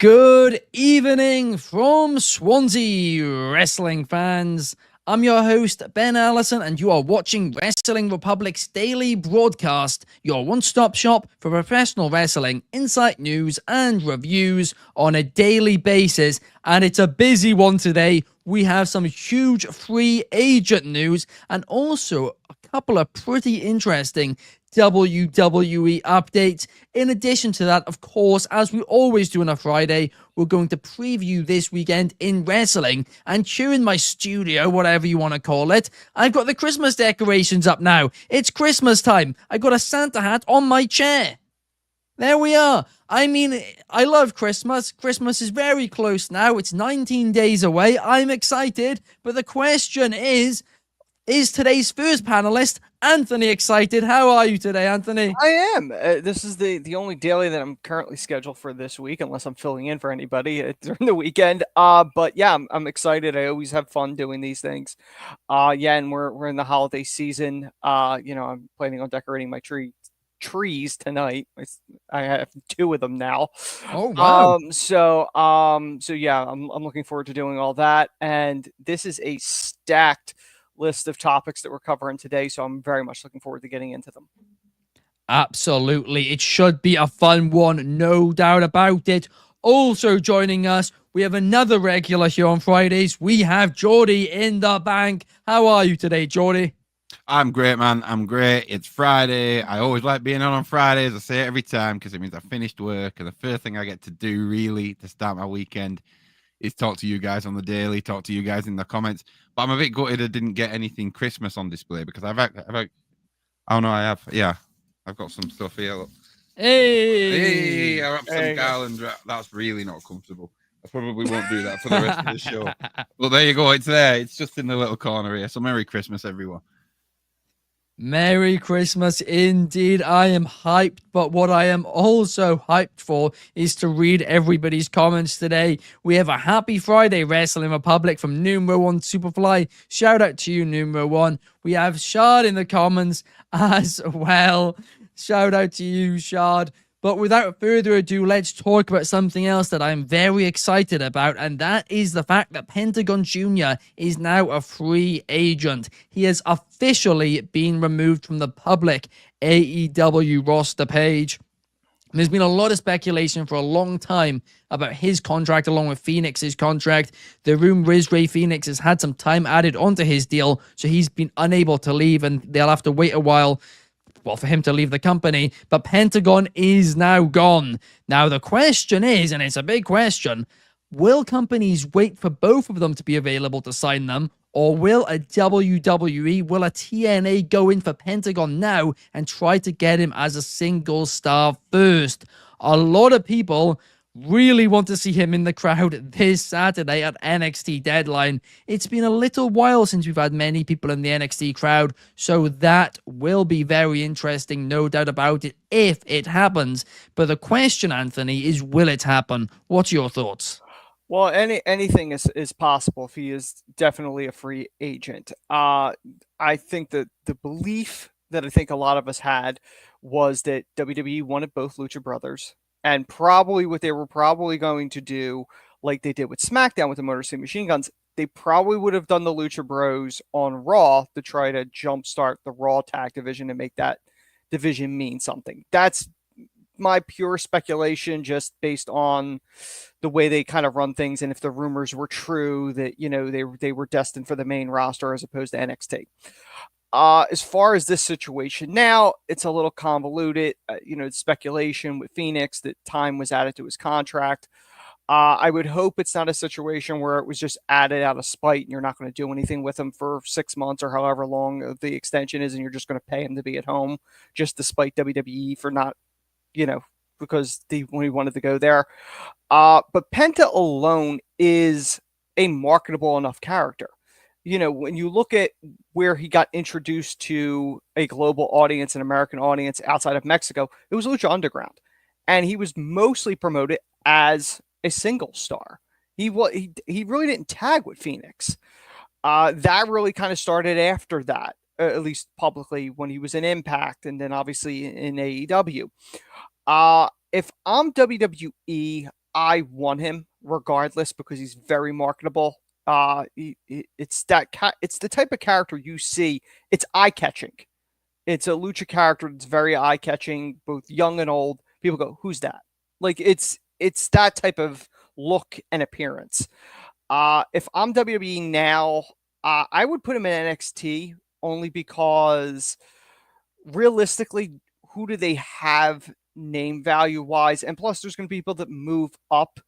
Good evening from Swansea, wrestling fans. I'm your host, Ben Allison, and you are watching Wrestling Republic's daily broadcast, your one-stop shop for professional wrestling, insight news, and reviews on a daily basis. And it's a busy one today. We have some huge free agent news and also a couple of pretty interesting WWE updates. In addition to that, of course, as we always do on a Friday, we're going to preview this weekend in wrestling. And here in my studio, whatever you want to call it, I've got the Christmas decorations up now. It's Christmas time. I got a Santa hat on my chair. There we are. I mean, I love Christmas. Christmas is very close now. It's 19 days away. I'm excited. But the question is today's first panelist, Anthony, excited? How are you today, Anthony? I am. This is the only daily that I'm currently scheduled for this week, unless I'm filling in for anybody during the weekend. But yeah, I'm excited. I always have fun doing these things. Yeah, and we're in the holiday season. I'm planning on decorating my trees tonight. I have 2 of them now. Oh wow. So yeah, I'm looking forward to doing all that. And this is a stacked list of topics that we're covering today, so I'm very much looking forward to getting into them. Absolutely. It should be a fun one, no doubt about it. Also joining us, we have another regular here on Fridays. We have Jordy in the bank. How are you today, Jordy? I'm great, man. I'm great. It's Friday. I always like being on Fridays. I say it every time because it means I finished work, and the first thing I get to do really to start my weekend is talk to you guys on the daily, talk to you guys in the comments. But I'm a bit gutted I didn't get anything Christmas on display because I've got some stuff here. Look. Hey, I wrapped some garland. That's really not comfortable. I probably won't do that for the rest of the show. But there you go. It's there. It's just in the little corner here. So Merry Christmas, everyone. Merry Christmas indeed. I am hyped, but what I am also hyped for is to read everybody's comments today. We have a happy Friday, Wrestling Republic, from Numero 1 Superfly. Shout out to you, Numero 1. We have Shard in the comments as well. Shout out to you, Shard. But without further ado, let's talk about something else that I'm very excited about, and that is the fact that Pentagon Jr. is now a free agent. He has officially been removed from the public AEW roster page. There's been a lot of speculation for a long time about his contract along with Phoenix's contract. The rumor is Ray Phoenix has had some time added onto his deal, so he's been unable to leave, and they'll have to wait a while for him to leave the company. But Pentagon is now gone. Now the question is, and it's a big question, will companies wait for both of them to be available to sign them, or will a WWE, will a TNA go in for Pentagon now and try to get him as a single star first? A lot of people really want to see him in the crowd this Saturday at NXT Deadline. It's been a little while since we've had many people in the NXT crowd, so that will be very interesting, no doubt about it, if it happens. But the question, Anthony, is will it happen? What's your thoughts? Well, anything is possible if he is definitely a free agent. I think that the belief that I think a lot of us had was that WWE wanted both Lucha Brothers. And probably what they were probably going to do, like they did with SmackDown with the Motor City Machine Guns, they probably would have done the Lucha Bros on Raw to try to jumpstart the Raw tag division and make that division mean something. That's my pure speculation, just based on the way they kind of run things, and if the rumors were true that they were destined for the main roster as opposed to NXT. As far as this situation now, it's a little convoluted. Speculation with Phoenix that time was added to his contract. I would hope it's not a situation where it was just added out of spite and you're not going to do anything with him for 6 months or however long the extension is, and you're just going to pay him to be at home just to spite WWE for not, because he wanted to go there. But Penta alone is a marketable enough character. When you look at where he got introduced to a global audience, an American audience outside of Mexico, it was Lucha Underground. And he was mostly promoted as a single star. He really didn't tag with Phoenix. That really kind of started after that, at least publicly, when he was in Impact and then obviously in AEW. If I'm WWE, I want him regardless because he's very marketable. It's the type of character you see. It's eye catching. It's a lucha character that's very eye catching, both young and old. People go, "Who's that?" Like it's that type of look and appearance. If I'm WWE now, I would put him in NXT only because realistically, who do they have name value wise? And plus, there's going to be people that move up.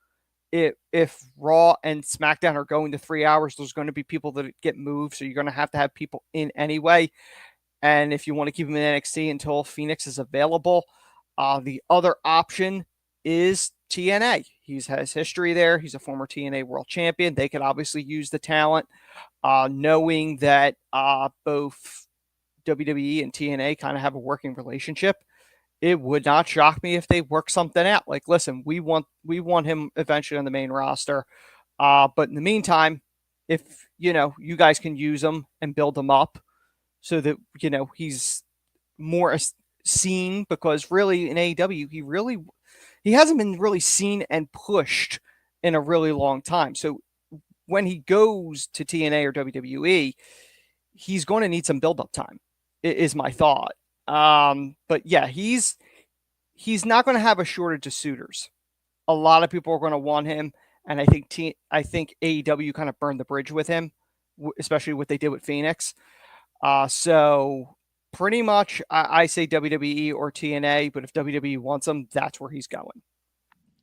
If Raw and SmackDown are going to 3 hours, there's going to be people that get moved. So you're going to have people in anyway. And if you want to keep him in NXT until Phoenix is available, the other option is TNA. He has history there. He's a former TNA world champion. They could obviously use the talent, knowing that both WWE and TNA kind of have a working relationship. It would not shock me if they work something out. Like, listen, we want him eventually on the main roster. But in the meantime, if you guys can use him and build him up so that he's more seen, because really in AEW he hasn't been really seen and pushed in a really long time. So when he goes to TNA or WWE, he's going to need some build-up time, is my thought. But yeah, he's not going to have a shortage of suitors. A lot of people are going to want him, and I think AEW kind of burned the bridge with him, especially what they did with Phoenix. So pretty much, I say WWE or TNA, but if WWE wants him, that's where he's going.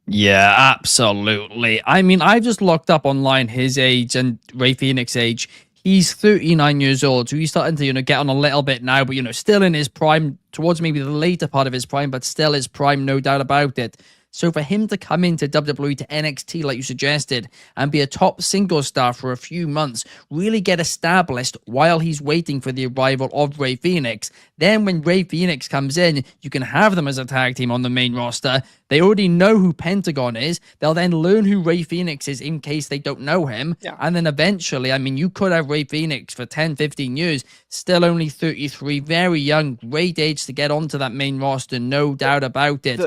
Yeah, absolutely. I mean, I've just looked up online his age and Ray Phoenix's age. He's 39 years old, so he's starting to, get on a little bit now, but, still in his prime, towards maybe the later part of his prime, but still his prime, no doubt about it. So for him to come into WWE to NXT, like you suggested, and be a top singles star for a few months, really get established while he's waiting for the arrival of Ray Phoenix. Then when Ray Phoenix comes in, you can have them as a tag team on the main roster. They already know who Pentagon is. They'll then learn who Ray Phoenix is in case they don't know him. Yeah. And then eventually, I mean, you could have Ray Phoenix for 10, 15 years, still only 33, very young, great age to get onto that main roster, no doubt about it.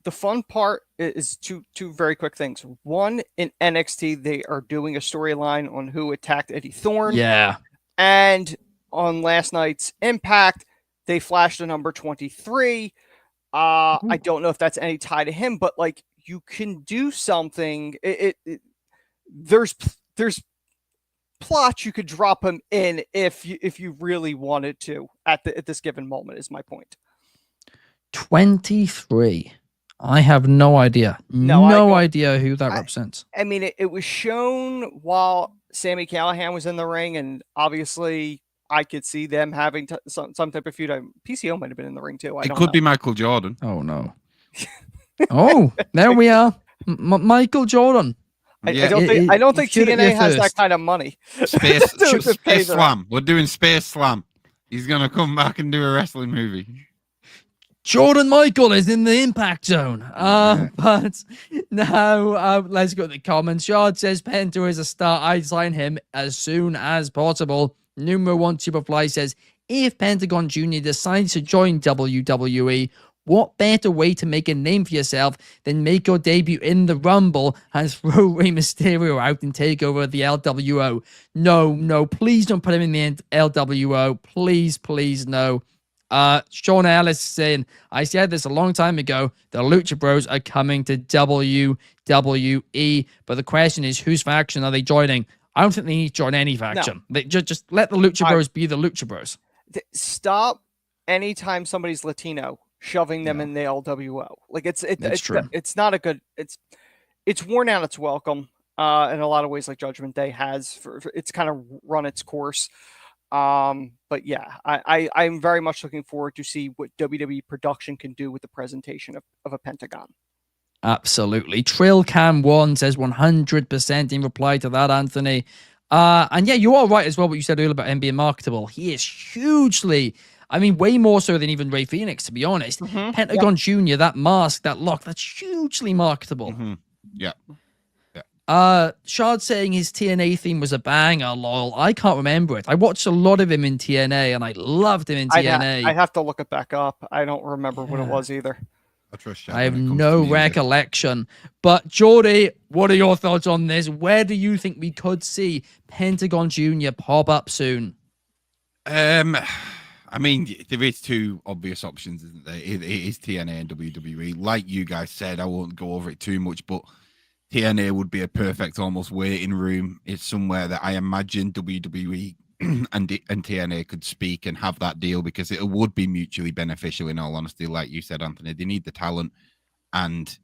The fun part is two very quick things. One, in NXT, they are doing a storyline on who attacked Eddie Thorne. Yeah. And on last night's Impact, they flashed a number 23. I don't know if that's any tie to him, but like you can do something. There's plots you could drop him in if you really wanted to at this given moment. Is my point. 23. I have no idea. No idea who that represents. I mean, it was shown while Sami Callihan was in the ring, and obviously I could see them having some type of feud. PCO might have been in the ring too. It could be Michael Jordan. Oh, no. Oh, there we are. Michael Jordan. I don't think TNA has that kind of money. Space Slam. We're doing Space Slam. He's going to come back and do a wrestling movie. Jordan Michael is in the impact zone. But now let's go to the comments. Shard says Penta is a star. I'd sign him as soon as possible. Numero 1 Superfly says, if Pentagon Jr. decides to join WWE, what better way to make a name for yourself than make your debut in the Rumble and throw Rey Mysterio out and take over the LWO? No, please don't put him in the LWO. Please, no. Sean Ellis saying, I said this a long time ago, the Lucha Bros are coming to WWE, but the question is, whose faction are they joining? I don't think they need to join any faction. No. They just let the Lucha Bros be the Lucha Bros. Stop anytime somebody's Latino shoving them in the LWO. Like it's true. It's not a good. It's worn out its welcome in a lot of ways, like Judgment Day has. For it's kind of run its course. But yeah, I'm very much looking forward to see what WWE production can do with the presentation of a Pentagon. Absolutely. Trillcam1 says 100% in reply to that, Anthony. And yeah, you are right as well what you said earlier about him being marketable. He is hugely, I mean, way more so than even Ray Phoenix, to be honest. Mm-hmm. Pentagon Jr., that mask, that look, that's hugely marketable. Mm-hmm. Yeah. Shard saying his TNA theme was a banger, lol. I can't remember it. I watched a lot of him in TNA, and I loved him in TNA. I have to look it back up. I don't remember what it was either. I trust Shad I have when it comes no to music. recollection. But Jordy, what are your thoughts on this? Where do you think we could see Pentagon Jr. pop up soon? I mean, there is two obvious options, isn't there? It is TNA and WWE. Like you guys said, I won't go over it too much, but TNA would be a perfect almost waiting room. It's somewhere that I imagine WWE and TNA could speak and have that deal, because it would be mutually beneficial, in all honesty. Like you said, Anthony, they need the talent, and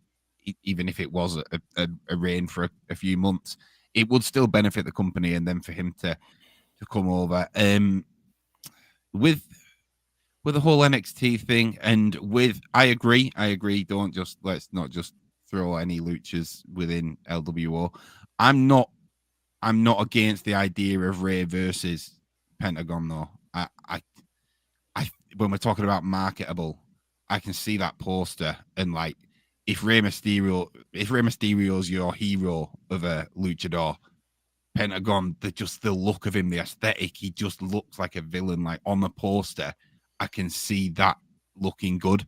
even if it was a reign for a few months, it would still benefit the company, and then for him to come over. With the whole NXT thing, and I agree. Let's not just throw any luchas within LWO. I'm not against the idea of Rey versus Pentagon, though. I when we're talking about I can see that poster, and like, if Rey Mysterio's your hero of a luchador, Pentagon, the look of him, the aesthetic, he just looks like a villain. Like, on the poster, I can see that looking good.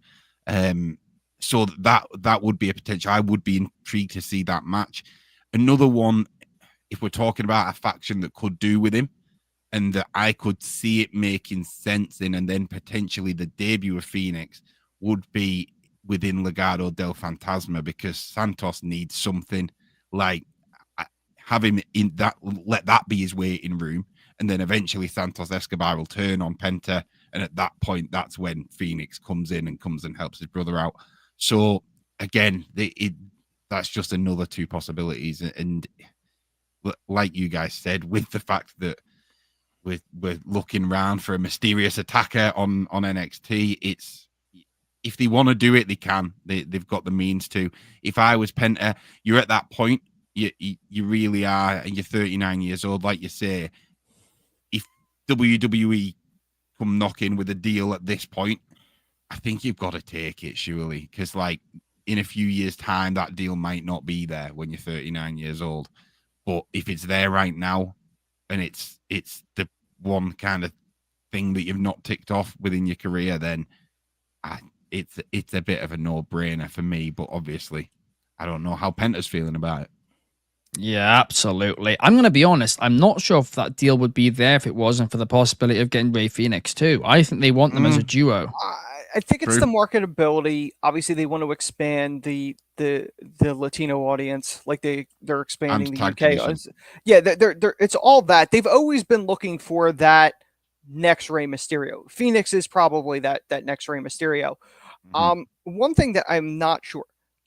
So that would be a potential. I would be intrigued to see that match. Another one, if we're talking about a faction that could do with him, and that I could see it making sense in, and then potentially the debut of Phoenix, would be within Legado del Fantasma, because Santos needs something. Like, have him in that, let that be his waiting room, and then eventually Santos Escobar will turn on Penta, and at that point, that's when Phoenix comes and helps his brother out. So again, that's just another two possibilities, and like you guys said, with the fact that we're looking around for a mysterious attacker on NXT, it's, if they want to do it, they can. They've got the means to. If I was Penta, you're at that point. You really are, and you're 39 years old, like you say. If WWE come knocking with a deal at this point, I think you've got to take it, surely, because like, in a few years' time, that deal might not be there when you're 39 years old. But if it's there right now, and it's the one kind of thing that you've not ticked off within your career, then it's a bit of a no-brainer for me. But obviously, I don't know how Penta's feeling about it. Yeah, absolutely. I'm going to be honest. I'm not sure if that deal would be there if it wasn't for the possibility of getting Rey Fenix too. I think they want them as a duo. I think it's True. the marketability. Obviously, they want to expand the Latino audience, like they're expanding the UK. Yeah, they're it's all that. They've always been looking for that next Rey Mysterio. Phoenix is probably that next Rey Mysterio. Mm-hmm. One thing that I'm not sure,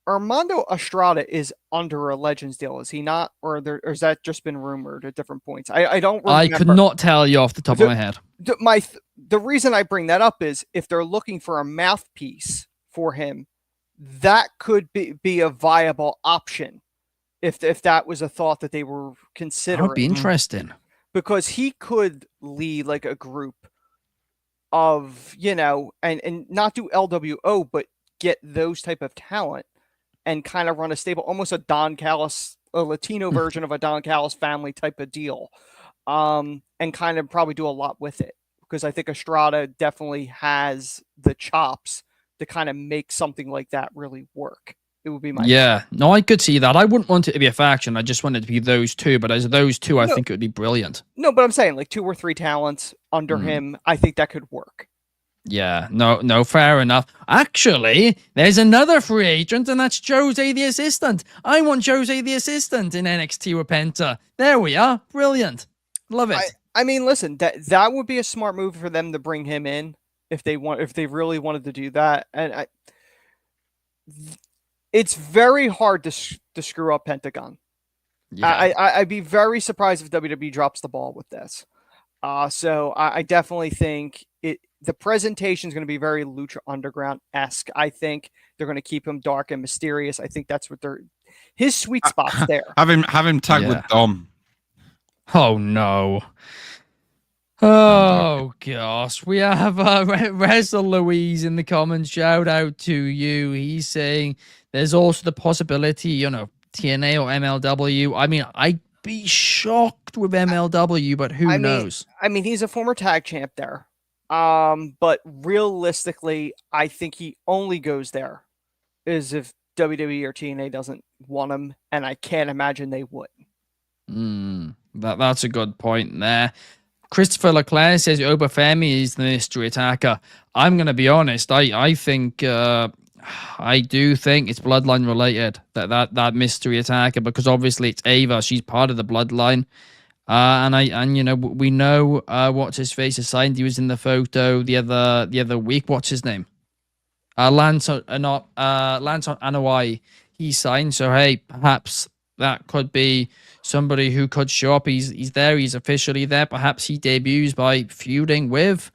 Armando Estrada is under a Legends deal, is he not? Or has that just been rumored at different points? I don't remember. I could not tell you off the top of my head. The reason I bring that up is, if they're looking for a mouthpiece for him, that could be a viable option. If that was a thought that they were considering. That would be interesting. Because he could lead like a group of, and not do LWO, but get those type of talent and kind of run a stable, almost a Don Callis, a Latino version of a Don Callis family type of deal, and kind of probably do a lot with it. Because I think Estrada definitely has the chops to kind of make something like that really work. It would be my no, I could see that. I wouldn't want it to be a faction. I just want it to be those two. But as those two, I think it would be brilliant. No, but I'm saying like 2 or 3 talents under him. I think that could work. Yeah, no, fair enough. Actually, there's another free agent, and that's Jose the Assistant. I want Jose the Assistant in NXT with Penta. There we are. Brilliant. Love it. I mean, listen, that would be a smart move for them to bring him in if they really wanted to do that. And it's very hard to screw up Pentagon. Yeah. I'd be very surprised if WWE drops the ball with this. So I definitely think the presentation is going to be very Lucha Underground-esque. I think they're going to keep him dark and mysterious. I think that's what his sweet spot's there. Have him tag with Dom. Oh no. Oh gosh. We have Wrestle Louise in the comments. Shout out to you. He's saying there's also the possibility, TNA or MLW. I mean, I'd be shocked with MLW, but who knows? I mean, he's a former tag champ there. But realistically, I think he only goes there is if WWE or TNA doesn't want him, and I can't imagine they would. That's a good point there. Christopher Leclerc says Obafemi is the mystery attacker. I'm going to be honest. I think I do think it's bloodline related, that mystery attacker, because obviously it's Ava. She's part of the bloodline. And you know, we know what's his face is signed. He was in the photo the other week. What's his name? Lance Anoa'i. He signed. So hey, perhaps that could be somebody who could show up. He's there. He's officially there. Perhaps he debuts by feuding with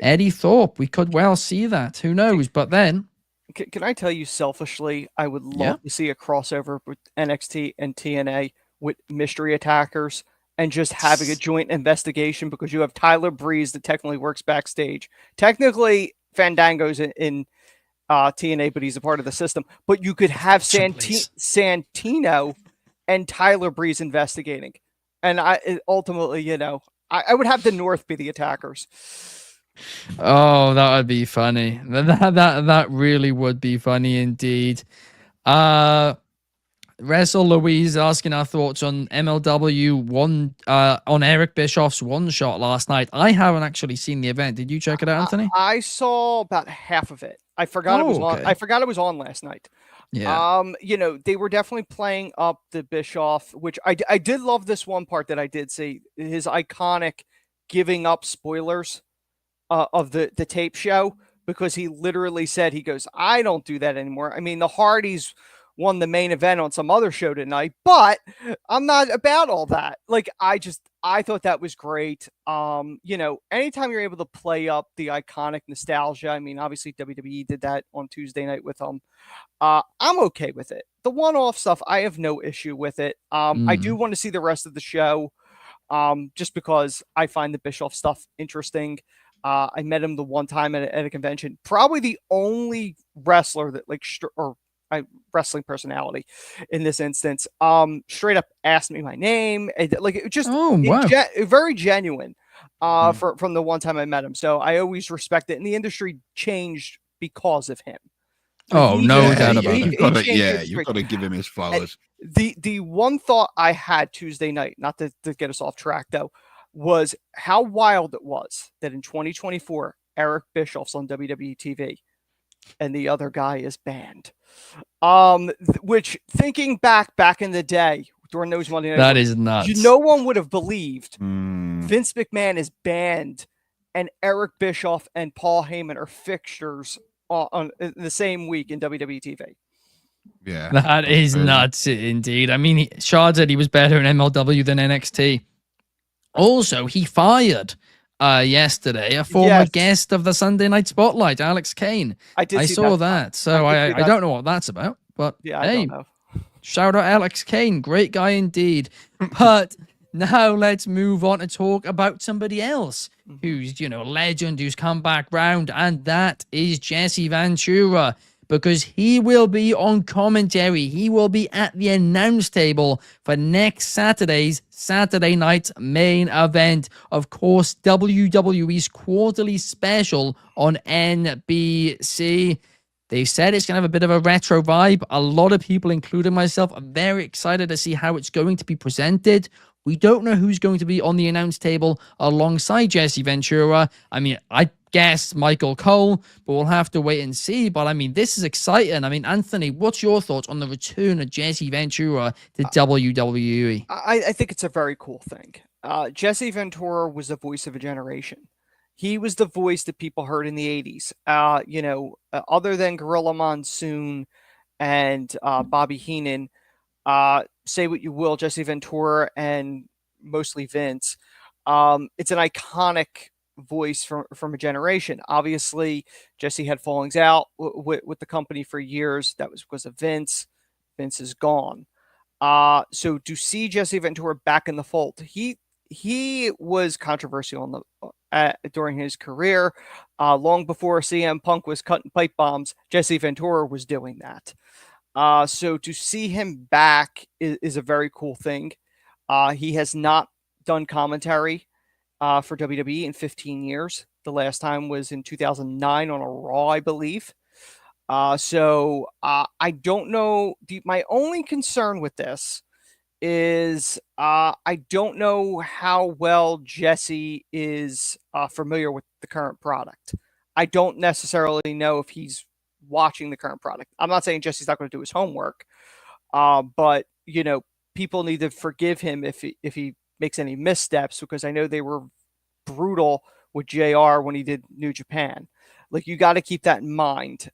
Eddie Thorpe. We could well see that. Who knows? But then, can I tell you selfishly, I would love to see a crossover with NXT and TNA with mystery attackers and just having a joint investigation, because you have Tyler Breeze that technically works backstage. Technically, Fandango's in TNA, but he's a part of the system. But you could have Santino and Tyler Breeze investigating. And ultimately, you know, I would have the North be the attackers. Oh, that would be funny. That really would be funny indeed. Wrestle Louise asking our thoughts on MLW on Eric Bischoff's one shot last night. I haven't actually seen the event. Did you check it out, Anthony? I saw about half of it. I forgot it was on. I forgot it was on last night. Yeah. You know, they were definitely playing up the Bischoff, which I did love this one part that I did see, his iconic giving up spoilers of the tape show, because he literally said, he goes, I don't do that anymore. I mean, the Hardys won the main event on some other show tonight, but I'm not about all that. Like, I thought that was great. You know, anytime you're able to play up the iconic nostalgia, I mean, obviously WWE did that on Tuesday night with them. I'm okay with it. The one-off stuff, I have no issue with it. I do want to see the rest of the show, just because I find the Bischoff stuff interesting. I met him the one time at a convention. Probably the only wrestler that wrestling personality in this instance, straight up asked me my name. Like, it just very genuine from the one time I met him. So I always respect it. And the industry changed because of him. No doubt about it. You've got to give him his flowers. The one thought I had Tuesday night, not to get us off track though, was how wild it was that in 2024, Eric Bischoff's on WWE TV and the other guy is banned. Which, thinking back in the day during those Monday nights, that is nuts. No one would have believed Vince McMahon is banned and Eric Bischoff and Paul Heyman are fixtures on the same week in WWE TV. Yeah, that is nuts indeed. I mean, Shard said he was better in MLW than NXT. Also, he fired yesterday a former guest of the Sunday Night Spotlight, Alex Kane. I saw that. So I don't know what that's about, but yeah, I don't know. Shout out Alex Kane, great guy indeed. But now let's move on and talk about somebody else who's, you know, legend, who's come back round, and that is Jesse Ventura, because he will be on commentary. He will be at the announce table for next Saturday's Saturday Night main event. Of course, WWE's quarterly special on NBC. They said it's going to have a bit of a retro vibe. A lot of people, including myself, are very excited to see how it's going to be presented. We don't know who's going to be on the announce table alongside Jesse Ventura. I mean, I guess Michael Cole, but we'll have to wait and see. But I mean, this is exciting. I mean, Anthony, what's your thoughts on the return of Jesse Ventura to WWE? I think it's a very cool thing. Jesse Ventura was the voice of a generation. He was the voice that people heard in the 80s. You know, other than Gorilla Monsoon and Bobby Heenan, say what you will, Jesse Ventura and mostly Vince, it's an iconic voice from a generation. Obviously, Jesse had fallings out with the company for years. That was because of Vince. Vince is gone. So to see Jesse Ventura back in the fold, he was controversial during his career. Long before CM Punk was cutting pipe bombs, Jesse Ventura was doing that. So to see him back is a very cool thing. He has not done commentary for WWE in 15 years. The last time was in 2009 on a Raw, I believe. So I don't know. My only concern with this is I don't know how well Jesse is familiar with the current product. I don't necessarily know if he's watching the current product. I'm not saying Jesse's not going to do his homework, but people need to forgive him if he makes any missteps, because I know they were brutal with JR when he did New Japan. Like, you got to keep that in mind.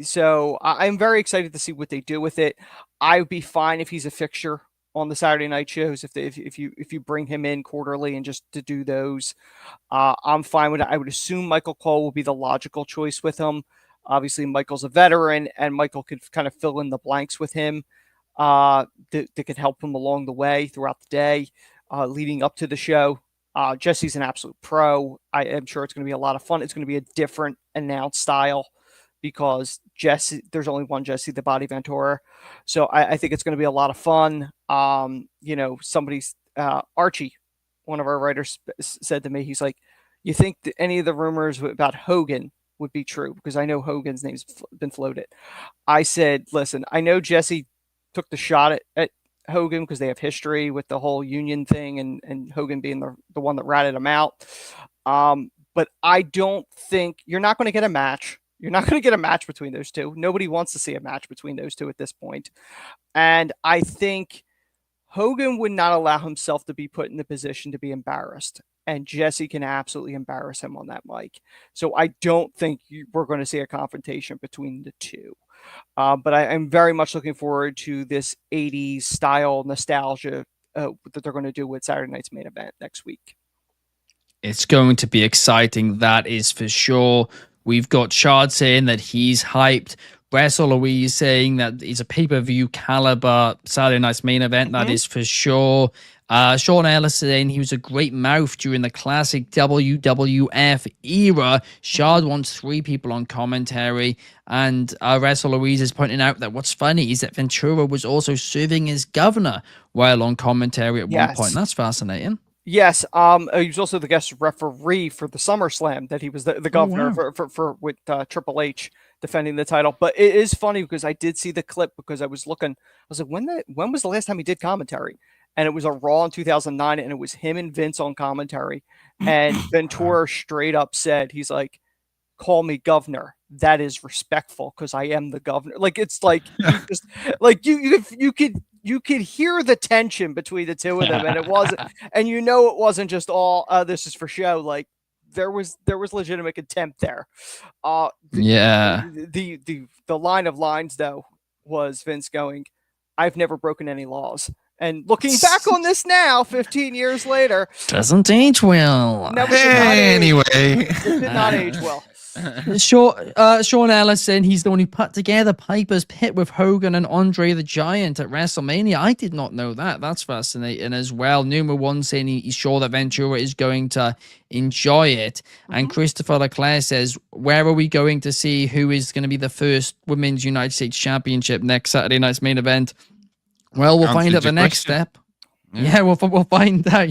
So I'm very excited to see what they do with it. I would be fine if he's a fixture on the Saturday night shows, if you bring him in quarterly and just to do those. I'm fine with it. I would assume Michael Cole will be the logical choice with him. Obviously, Michael's a veteran, and Michael could kind of fill in the blanks with him. That could help him along the way throughout the day, leading up to the show. Jesse's an absolute pro. I am sure it's going to be a lot of fun. It's going to be a different announce style, because there's only one Jesse, the Body Ventura. So I think it's going to be a lot of fun. Somebody's Archie, one of our writers, said to me, he's like, you think that any of the rumors about Hogan would be true? Because I know Hogan's name's been floated. I said, listen, I know Jesse took the shot at Hogan because they have history with the whole union thing, and Hogan being the one that ratted him out. But I don't think you're not going to get a match. You're not going to get a match between those two. Nobody wants to see a match between those two at this point. And I think Hogan would not allow himself to be put in the position to be embarrassed. And Jesse can absolutely embarrass him on that mic. So I don't think we're going to see a confrontation between the two. But I'm very much looking forward to this 80s style nostalgia that they're going to do with Saturday night's main event next week. It's going to be exciting, that is for sure. We've got Shard saying that he's hyped. Wrestle Louise saying that it's a pay-per-view caliber Saturday night's main event. That is for sure. Sean Ellis saying he was a great mouth during the classic WWF era. Shard wants 3 people on commentary. And Wrestle Louise is pointing out that what's funny is that Ventura was also serving as governor while on commentary at one point. That's fascinating. Yes, he was also the guest referee for the SummerSlam, that he was the governor for with Triple H defending the title. But it is funny because I did see the clip, because I was looking. I was like, when was the last time he did commentary? And it was a Raw in 2009, and it was him and Vince on commentary. And Ventura straight up said, he's like, "Call me governor. That is respectful because I am the governor." Like, it's like you just like you could hear the tension between the two of them, and it wasn't, and it wasn't just all this is for show. Like, there was legitimate contempt there. The line of lines though was Vince going, "I've never broken any laws." And looking back on this now, 15 years later, doesn't age well. Anyway, it did not age well. Sean Ellison, he's the one who put together Piper's Pit with Hogan and Andre the Giant at WrestleMania. I did not know that. That's fascinating as well. Numero One saying he's sure that Ventura is going to enjoy it. And Christopher Leclerc says, where are we going to see who is going to be the first Women's United States Championship next Saturday night's main event? Well, we'll find out the next step. Yeah, we'll find out.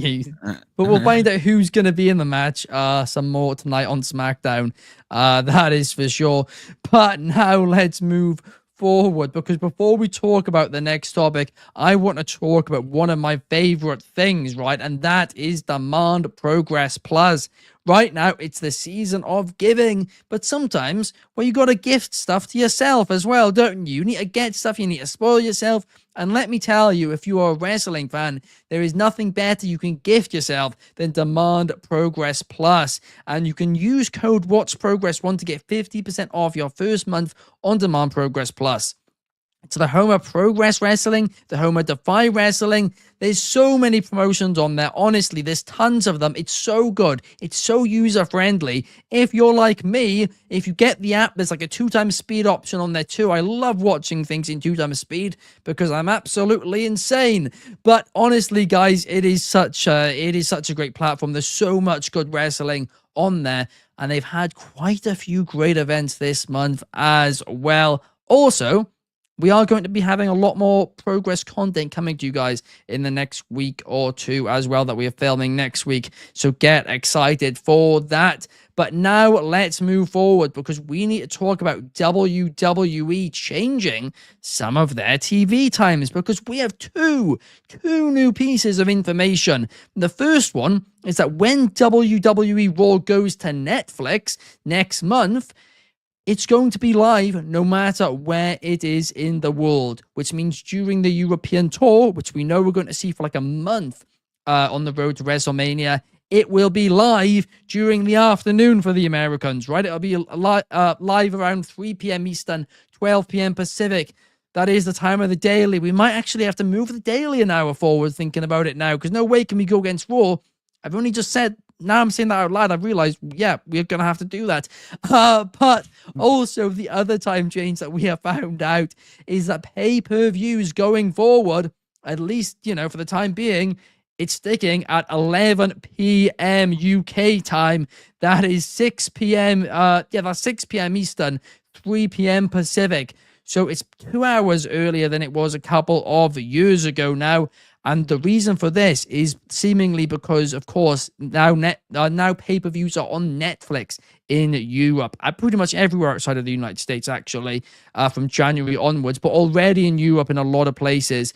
But we'll find out who's going to be in the match some more tonight on SmackDown. That is for sure. But now let's move forward, because before we talk about the next topic, I want to talk about one of my favorite things, right? And that is Demand Progress Plus. Right now, it's the season of giving, but sometimes, well, you got to gift stuff to yourself as well, don't you? You need to get stuff, you need to spoil yourself. And let me tell you, if you are a wrestling fan, there is nothing better you can gift yourself than Demand Progress Plus. And you can use code WatchProgress1 to get 50% off your first month on Demand Progress Plus. It's the home of Progress Wrestling, the home of Defy Wrestling. There's so many promotions on there. Honestly, there's tons of them. It's so good. It's so user-friendly. If you're like me, if you get the app, there's like a 2x speed option on there too. I love watching things in 2x speed because I'm absolutely insane. But honestly, guys, it is such a great platform. There's so much good wrestling on there, and they've had quite a few great events this month as well. Also, we are going to be having a lot more progress content coming to you guys in the next week or two as well that we are filming next week. So get excited for that. But now let's move forward because we need to talk about WWE changing some of their TV times because we have two new pieces of information. The first one is that when WWE Raw goes to Netflix next month, it's going to be live no matter where it is in the world, which means during the European tour, which we know we're going to see for like a month on the road to WrestleMania, it will be live during the afternoon for the Americans, right? It'll be live around 3 p.m. Eastern, 12 p.m. Pacific. That is the time of the daily. We might actually have to move the daily an hour forward thinking about it now, because no way can we go against Raw. I've only just said, now I'm saying that out loud, I've realized, yeah, we're going to have to do that. But also the other time change that we have found out is that pay-per-views going forward, at least, for the time being, it's sticking at 11 p.m. UK time. That is 6 p.m. That's 6 p.m. Eastern, 3 p.m. Pacific. So it's 2 hours earlier than it was a couple of years ago now. And the reason for this is seemingly because, of course, now pay-per-views are on Netflix in Europe, pretty much everywhere outside of the United States, actually, from January onwards. But already in Europe, in a lot of places,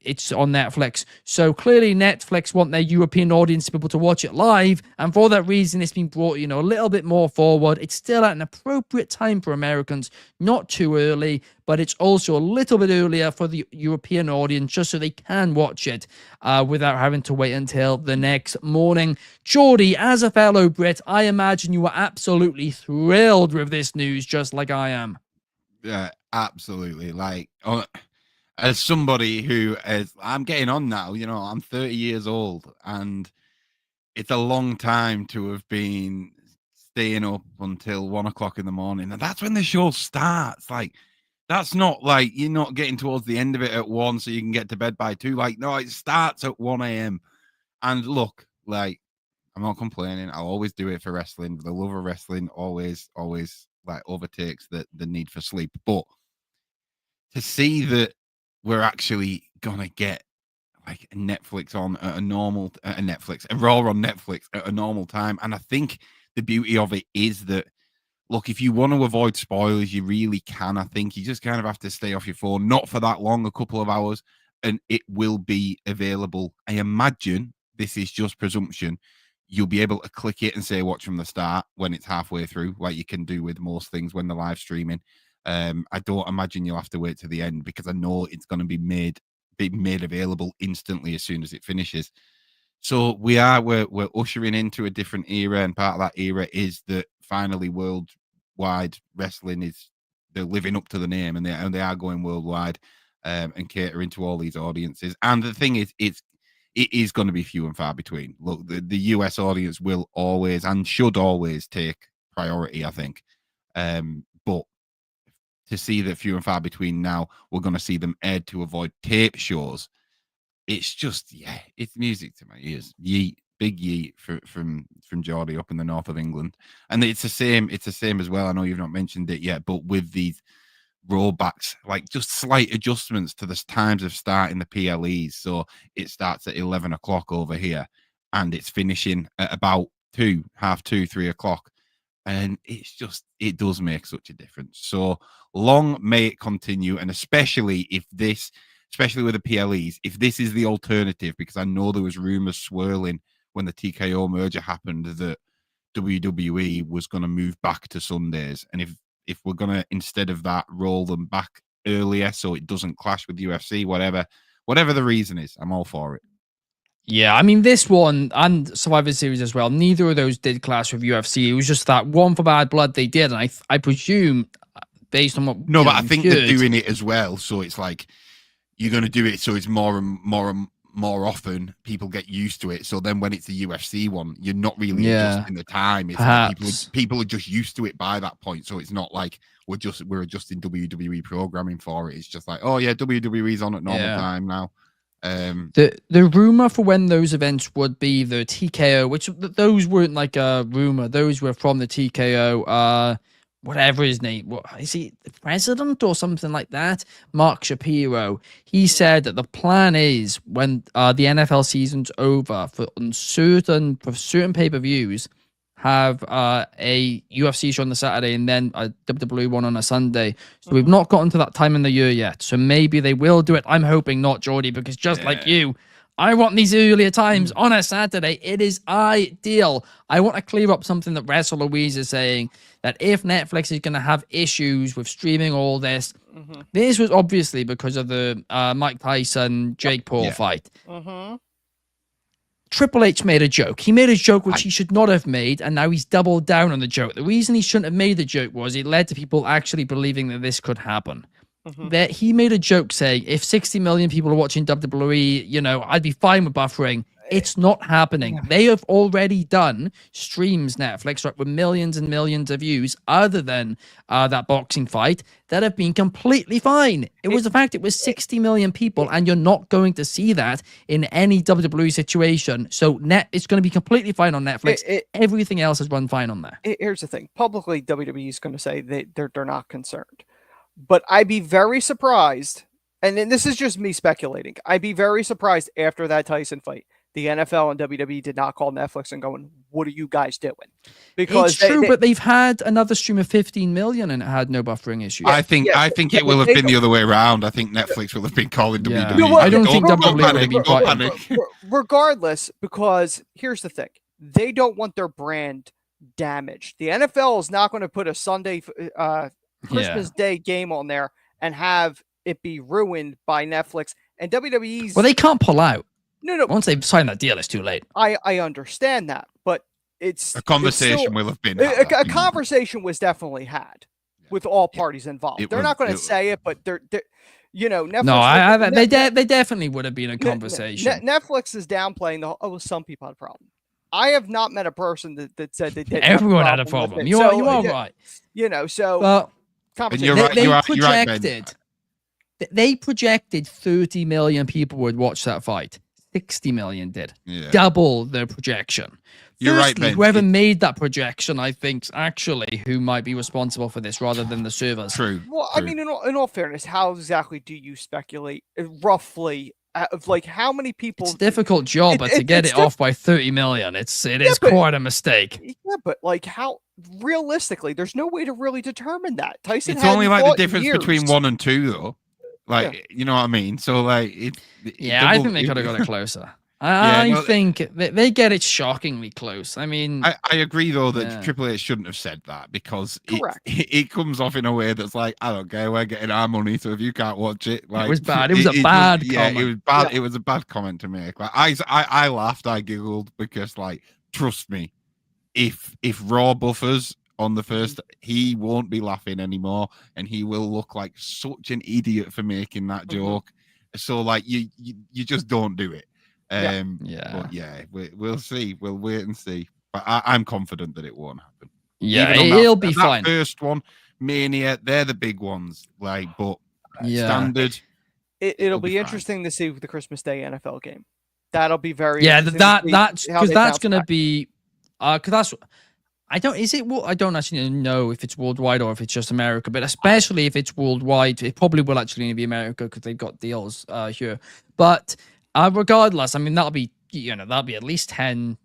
it's on Netflix. So clearly Netflix want their European audience to be able to watch it live. And for that reason, it's been brought, a little bit more forward. It's still at an appropriate time for Americans, not too early, but it's also a little bit earlier for the European audience, just so they can watch it without having to wait until the next morning. Jordy, as a fellow Brit, I imagine you are absolutely thrilled with this news, just like I am. Yeah, absolutely. As somebody who I'm getting on now, I'm 30 years old, and it's a long time to have been staying up until 1 o'clock in the morning. And that's when the show starts. That's not like you're not getting towards the end of it at 1 so you can get to bed by 2. No, it starts at 1 a.m. And look, I'm not complaining. I'll always do it for wrestling. The love of wrestling always overtakes the need for sleep. But to see that we're actually gonna get Netflix on at a normal Raw on Netflix at a normal time. And I think the beauty of it is that, look, if you want to avoid spoilers, you really can. I think you just kind of have to stay off your phone, not for that long, a couple of hours, and it will be available. I imagine, this is just presumption, you'll be able to click it and say watch from the start when it's halfway through, like you can do with most things when they're live streaming. I don't imagine you'll have to wait to the end, because I know it's going to be made available instantly as soon as it finishes. So we're ushering into a different era, and part of that era is that finally worldwide wrestling they're living up to the name, and they are going worldwide and catering to all these audiences. And the thing is, it is going to be few and far between. Look, the US audience will always and should always take priority, I think. But to see that few and far between now, we're going to see them aired to avoid tape shows. It's just, it's music to my ears. Yeet, big yeet from Jordy up in the north of England. And it's the same as well. I know you've not mentioned it yet, but with these rollbacks, just slight adjustments to the times of starting the PLEs. So it starts at 11 o'clock over here, and it's finishing at about 2:30, 3 o'clock. And it does make such a difference. So long may it continue. And especially with the PLEs, if this is the alternative, because I know there was rumors swirling when the TKO merger happened that WWE was going to move back to Sundays. And if we're going to, instead of that, roll them back earlier so it doesn't clash with UFC, whatever the reason is, I'm all for it. Yeah, I mean, this one and Survivor Series as well, neither of those did clash with UFC. It was just that one for Bad Blood they did, and I presume, based on what... No, but I think they're doing it as well, so it's you're going to do it so it's more and more often, people get used to it, so then when it's the UFC one, you're not really adjusting the time. It's people are just used to it by that point, so it's not like we're adjusting WWE programming for it. It's just oh yeah, WWE's on at normal time now. The rumor for when those events would be the TKO, which those weren't like a rumor, those were from the TKO whatever his name, what is he, the president or something like that? Mark Shapiro. He said that the plan is when the NFL season's over for certain pay-per-views, have a UFC show on the Saturday and then a WWE one on a Sunday. So we've not gotten to that time in the year yet. So maybe they will do it. I'm hoping not, Jordy, because just like you, I want these earlier times on a Saturday. It is ideal. I want to clear up something that Wrestle Louise is saying, that if Netflix is going to have issues with streaming all this, this was obviously because of the Mike Tyson, Jake Paul fight. Triple H made a joke. He made a joke which he should not have made, and now he's doubled down on the joke. The reason he shouldn't have made the joke was it led to people actually believing that this could happen. That he made a joke saying, if 60 million people are watching WWE, you know, I'd be fine with buffering. It's not happening. They have already done streams, Netflix, right, with millions and millions of views, other than that boxing fight, that have been completely fine. It was the fact it was 60 million people, and you're not going to see that in any WWE situation. So it's going to be completely fine on Netflix. Everything else has run fine on there. Here's the thing. Publicly, WWE is going to say they're not concerned. But I'd be very surprised, and then this is just me speculating, I'd be very surprised after that Tyson fight, the NFL and WWE did not call Netflix and going, what are you guys doing? Because it's true, but they've had another stream of 15 million and it had no buffering issues. I think it will have been the other way around. I think Netflix will have been calling WWE. No, I don't think WWE will be panic. Regardless, because here's the thing. They don't want their brand damaged. The NFL is not going to put a Sunday Christmas Day game on there and have it be ruined by Netflix and WWE's. Well, they can't pull out. No. Once they've signed that deal, it's too late. I understand that, but it's a conversation will have been a conversation was definitely had with all parties involved. They're not going to say it, but they're you know, Netflix. No, they definitely would have been a conversation. Netflix is downplaying the. Some people had a problem. I have not met a person that said they did. Everyone had a problem. You are right. You know, so. Well, you're right. They projected 30 million people would watch that fight. 60 million did. Double their projection. You're right, Ben. Whoever made that projection, I think, is actually who might be responsible for this rather than the servers. True. Well, I mean, in all fairness, how exactly do you speculate roughly of like how many people? It's a difficult job, but to get it off by 30 million, it is quite a mistake. Yeah, but like how realistically, there's no way to really determine that. Tyson. It's only like the difference between 1 and 2, though. Like, you know what I mean? So, like, I think they could have got it closer. I think they get it shockingly close. I mean, I agree though that Triple H shouldn't have said that because it comes off in a way that's like, I don't care, we're getting our money, so if you can't watch it, like, it was bad. It was a bad comment. Yeah, it was bad. It was a bad comment to make. Like, I laughed, I giggled because, like, trust me, if Raw buffers on the first, he won't be laughing anymore, and he will look like such an idiot for making that joke. So, like, you just don't do it. But we'll see. We'll wait and see. But I'm confident that it won't happen. Yeah, it'll be fine. First one, Mania, they're the big ones. Like, but standard. It'll be interesting to see the Christmas Day NFL game. That'll be very that's because that's gonna be because that's. I don't actually know if it's worldwide or if it's just America, but especially if it's worldwide, it probably will actually be America because they've got deals here. But regardless, I mean, that'll be at least 10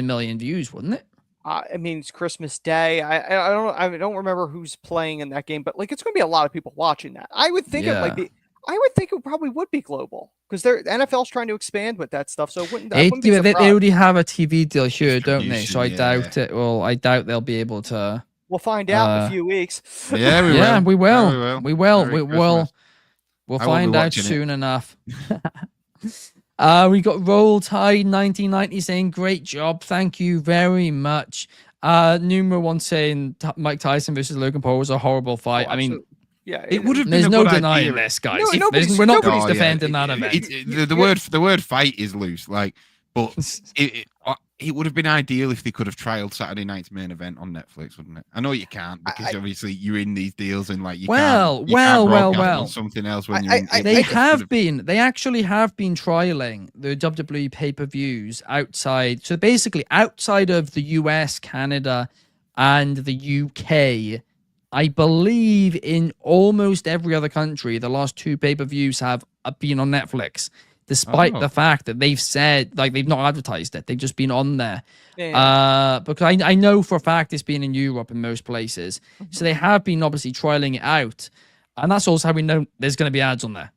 million views, wouldn't it? I mean, it's Christmas Day. I don't remember who's playing in that game, but like it's going to be a lot of people watching that. I would think it might be. I would think it probably would be global because the NFL's trying to expand with that stuff. So they already have a TV deal here, don't they? So I doubt it. Well, I doubt they'll be able to. We'll find out in a few weeks. Yeah, we will. We'll find out soon enough. We got Roll Tide 1990 saying, great job. Thank you very much. Numero 1 saying Mike Tyson versus Logan Paul was a horrible fight. I mean, it would have been. There's no denying this, guys. Nobody's defending that event. The word fight is loose, like, but it would have been ideal if they could have trialed Saturday night's main event on Netflix, wouldn't it? I know you can't because obviously you're in these deals and like you can't broadcast something else when you're in. They actually have been trialing the WWE pay-per-views outside. So basically, outside of the US, Canada, and the UK. I believe in almost every other country, the last 2 pay-per-views have been on Netflix, despite the fact that they've said, like, they've not advertised it. They've just been on there. Because I know for a fact it's been in Europe in most places. So they have been obviously trialing it out. And that's also how we know there's going to be ads on there.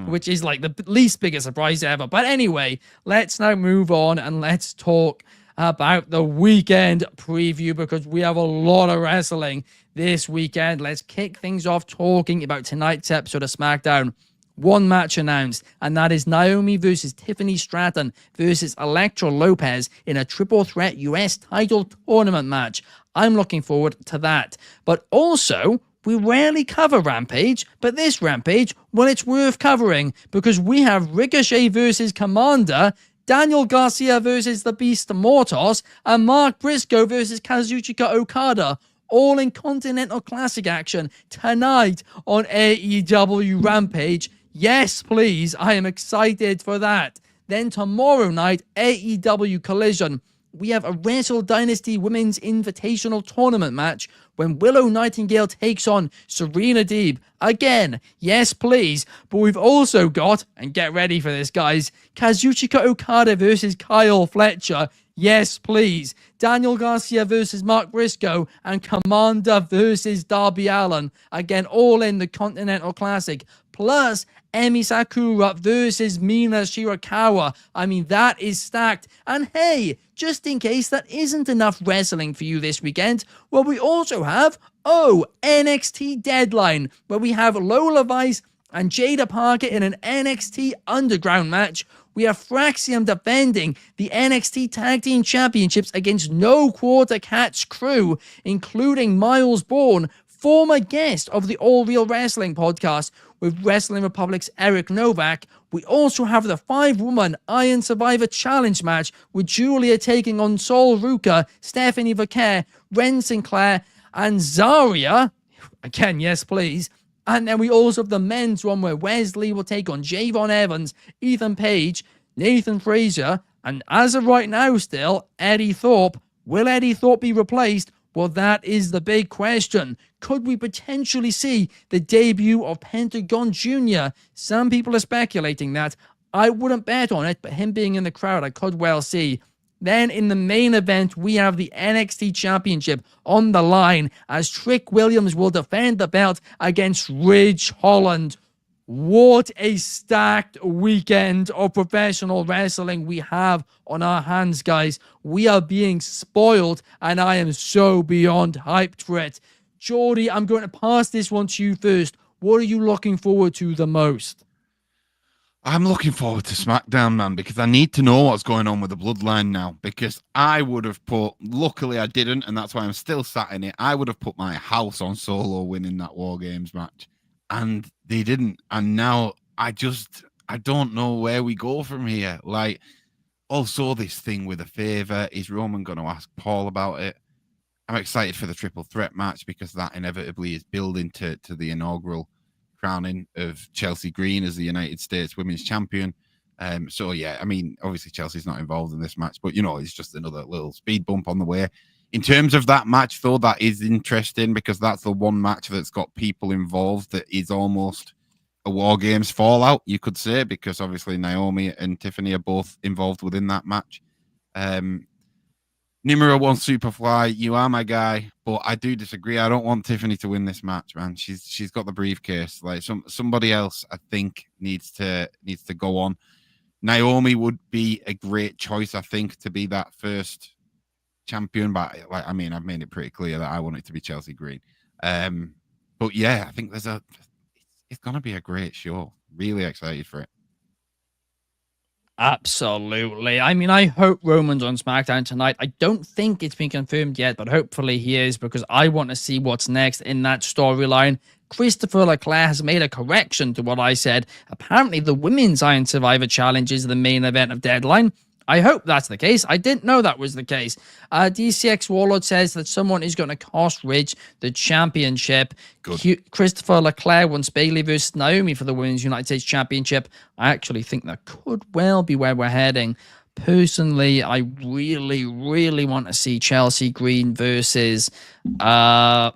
Which is like the least biggest surprise ever. But anyway, let's now move on and let's talk about the weekend preview, because we have a lot of wrestling this weekend. Let's kick things off talking about tonight's episode of SmackDown. One match announced, and that is Naomi versus Tiffany Stratton versus Elektra Lopez in a triple threat US title tournament match. I'm looking forward to that. But also, we rarely cover Rampage, but this Rampage, well, it's worth covering, because we have Ricochet versus Commander, Daniel Garcia versus the Beast Mortos, and Mark Briscoe versus Kazuchika Okada, all in Continental Classic action tonight on AEW Rampage. Yes, please, I am excited for that. Then tomorrow night, AEW Collision. We have a Wrestle Dynasty Women's Invitational Tournament match when Willow Nightingale takes on Serena Deeb. Again, yes please, but we've also got, and get ready for this guys, Kazuchika Okada versus Kyle Fletcher. Yes please. Daniel Garcia versus Mark Briscoe and Commander versus Darby Allin. Again, all in the Continental Classic. Plus, Emi Sakura versus Mina Shirakawa. I mean, that is stacked. And hey, just in case that isn't enough wrestling for you this weekend, well, we also have, NXT Deadline, where we have Lola Vice and Jada Parker in an NXT Underground match. We have Fraxium defending the NXT Tag Team Championships against No Quarter Catch crew, including Miles Bourne, former guest of the All Real Wrestling podcast, with Wrestling Republic's Eric Novak. We also have the 5-woman Iron Survivor Challenge match with Julia taking on Sol Ruka, Stephanie Vaquer, Ren Sinclair, and Zarya. Again, yes please. And then we also have the men's one where Wesley will take on Javon Evans, Ethan Page, Nathan Frazier, and as of right now still, Eddie Thorpe. Will Eddie Thorpe be replaced? Well, that is the big question. Could we potentially see the debut of Pentagon Jr.? Some people are speculating that. I wouldn't bet on it, but him being in the crowd, I could well see. Then in the main event, we have the NXT Championship on the line as Trick Williams will defend the belt against Ridge Holland. What a stacked weekend of professional wrestling we have on our hands, guys. We are being spoiled, and I am so beyond hyped for it. Jordy, I'm going to pass this one to you first. What are you looking forward to the most? I'm looking forward to SmackDown, man, because I need to know what's going on with the Bloodline now, because I would have put, luckily I didn't, and that's why I'm still sat in it, I would have put my house on Solo winning that War Games match. And they didn't. And now I don't know where we go from here. Like, also this thing with a favor. Is Roman going to ask Paul about it? I'm excited for the triple threat match because that inevitably is building to the inaugural crowning of Chelsea Green as the United States Women's Champion. So, yeah, I mean, obviously Chelsea's not involved in this match, but, you know, it's just another little speed bump on the way. In terms of that match, though, that is interesting because that's the one match that's got people involved that is almost a War Games fallout, you could say, because obviously Naomi and Tiffany are both involved within that match. Nimura wants Superfly. You are my guy, but I do disagree. I don't want Tiffany to win this match, man. She's got the briefcase. Like somebody else, I think needs to go on. Naomi would be a great choice, I think, to be that first champion, but like, I mean, I've made it pretty clear that I want it to be Chelsea Green. But yeah, I think it's gonna be a great show. Really excited for it. Absolutely. I mean, I hope Roman's on SmackDown tonight. I don't think it's been confirmed yet, but hopefully he is, because I want to see what's next in that storyline. Christopher Leclerc has made a correction to what I said. Apparently, the Women's Iron Survivor Challenge is the main event of Deadline. I hope that's the case. I didn't know that was the case. DCX Warlord says that someone is going to cost Ridge the championship. Christopher Leclerc wants Bayley versus Naomi for the Women's United States Championship. I actually think that could well be where we're heading. personally, I really, really want to see Chelsea Green versus why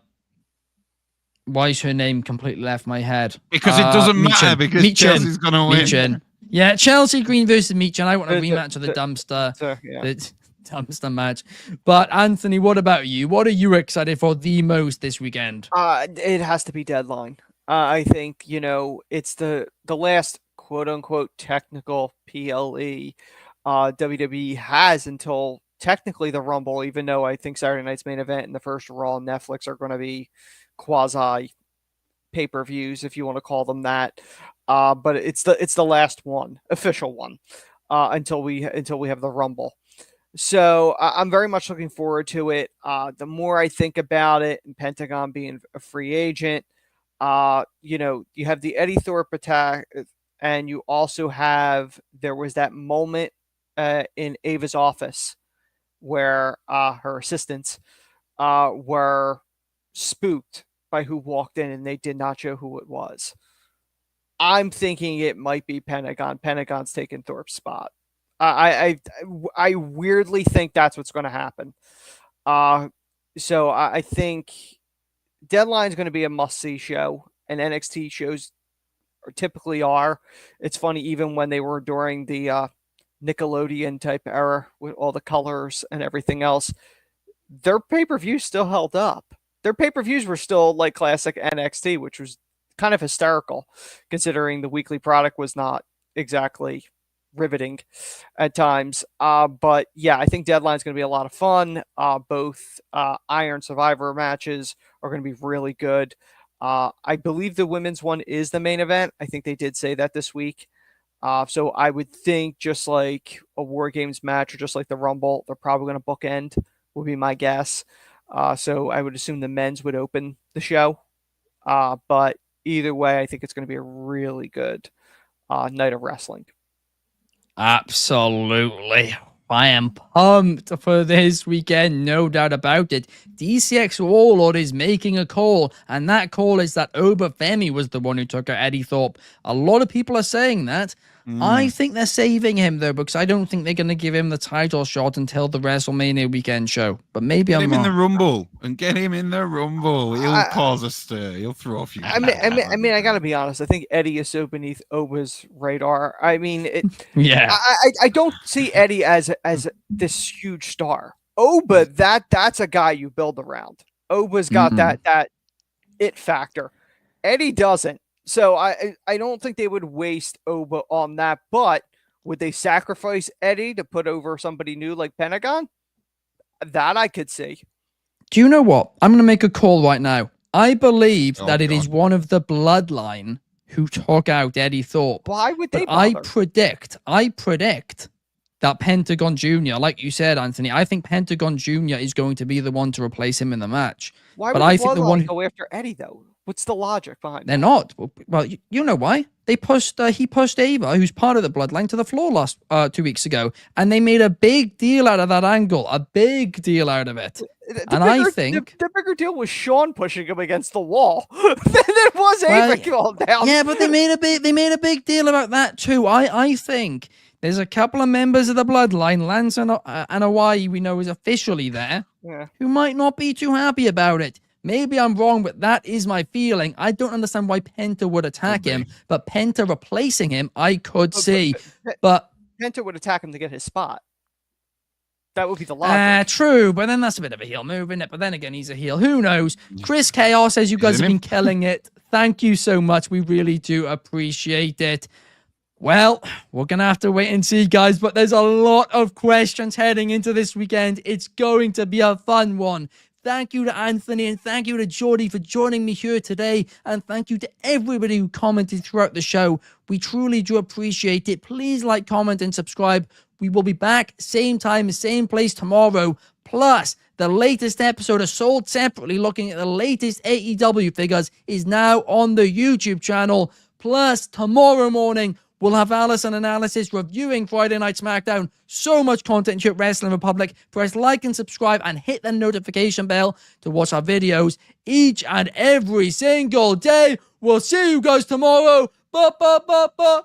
is her name completely left my head? Because it doesn't matter, Meechin. because Meechin. Chelsea's going to win. Meechin. Yeah, Chelsea Green versus Meechin. I want a rematch of the dumpster. Yeah. The dumpster match. But Anthony, what about you? What are you excited for the most this weekend? It has to be Deadline. I think, it's the last quote unquote technical PLE WWE has until technically the Rumble, even though I think Saturday night's main event and the first Raw and Netflix are going to be quasi pay-per-views, if you want to call them that. But it's the last one, official one, until we have the Rumble. So I'm very much looking forward to it. The more I think about it, and Pentagon being a free agent, you have the Eddie Thorpe attack, and you also there was that moment in Ava's office where her assistants were spooked by who walked in, and they did not show who it was. I'm thinking it might be Pentagon. Pentagon's taking Thorpe's spot. I weirdly think that's what's going to happen. So I think Deadline's going to be a must-see show, and NXT shows typically are. It's funny, even when they were during the Nickelodeon type era with all the colors and everything else, their pay-per-views still held up. Their pay-per-views were still like classic NXT, which was kind of hysterical considering the weekly product was not exactly riveting at times. But yeah, I think Deadline's going to be a lot of fun. Both Iron Survivor matches are going to be really good. I believe the women's one is the main event. I think they did say that this week. So I would think just like a War Games match or just like the Rumble, they're probably going to bookend, would be my guess. So I would assume the men's would open the show. But either way, I think it's going to be a really good night of wrestling. Absolutely. I am pumped for this weekend, no doubt about it. DCX Warlord is making a call, and that call is that Obafemi was the one who took out Eddie Thorpe. A lot of people are saying that. I think they're saving him, though, because I don't think they're going to give him the title shot until the WrestleMania weekend show. But maybe I'm wrong. Get him in the Rumble, and get him in the Rumble. He'll cause a stir. He'll throw a few. I mean, I got to be honest. I think Eddie is so beneath Oba's radar. I mean, yeah. I don't see Eddie as this huge star. Oba, that's a guy you build around. Oba's got that it factor. Eddie doesn't. So I don't think they would waste Oba on that, but would they sacrifice Eddie to put over somebody new like Pentagon? That I could see. Do you know what? I'm going to make a call right now. I believe that it is one of the bloodline who took out Eddie Thorpe. Why would they bother? I predict that Pentagon Jr., like you said, Anthony, I think Pentagon Jr. is going to be the one to replace him in the match. Why would I think the one go after Eddie, though? What's the logic behind They're not. Well, you know why. He pushed Ava, who's part of the bloodline, to the floor 2 weeks ago, and they made a big deal out of that angle. A big deal out of it. I think the bigger deal was Sean pushing him against the wall than it was Ava going down. Yeah, but they made a big deal about that too. I think there's a couple of members of the bloodline, Lance and Hawaii, we know is officially there, who might not be too happy about it. Maybe I'm wrong, but that is my feeling. I don't understand why Penta would attack him, but Penta replacing him, I could see. But Penta would attack him to get his spot. That would be the logic. True, but then that's a bit of a heel move, isn't it? But then again, he's a heel. Who knows? Chris Chaos says you guys have been killing it. Thank you so much. We really do appreciate it. Well, we're going to have to wait and see, guys, but there's a lot of questions heading into this weekend. It's going to be a fun one. Thank you to Anthony and thank you to Jordy for joining me here today. And thank you to everybody who commented throughout the show. We truly do appreciate it. Please like, comment, and subscribe. We will be back same time, same place tomorrow. Plus, the latest episode of Sold Separately, looking at the latest AEW figures, is now on the YouTube channel. Plus, tomorrow morning, we'll have Allison analysis reviewing Friday Night SmackDown. So much content here at Wrestling Republic. Press like and subscribe and hit the notification bell to watch our videos each and every single day. We'll see you guys tomorrow. Ba ba ba ba.